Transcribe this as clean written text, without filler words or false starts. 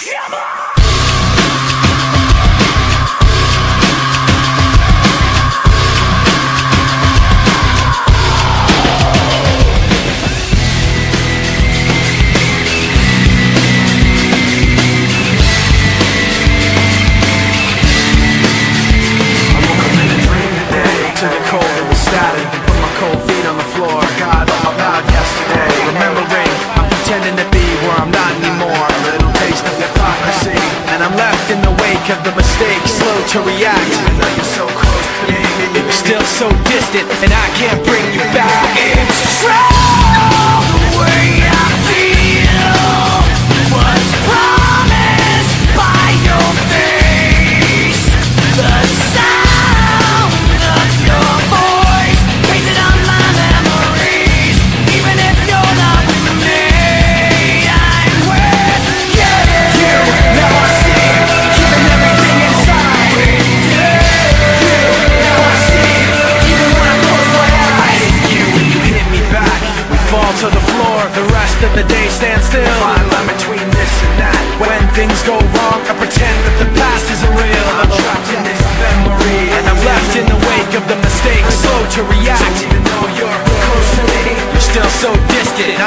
Come on! To the cold and the static, put my cold feet on the floor. God, I'm not yesterday. Remembering, I'm pretending to be where I'm not anymore. A little taste of hypocrisy, and I'm left in the wake of the mistake, slow to react. Even though you're so close to me, you're still so distant, and I can't bring you back. It's true, the way I feel was promised by your face. The sound of your voice painted on my memories. Even if you're not with me, I'm with you. Now I see, keeping everything inside. You, now I see, even when I close my eyes. You, when you hit me back, we fall to the floor. The rest of the day stands still. Fine line between this and that. When things go wrong, I pretend that the past isn't real. I'm trapped in this memory, and I'm left in the wake of the mistakes, slow to react. Even though you're close to me, you're still so distant.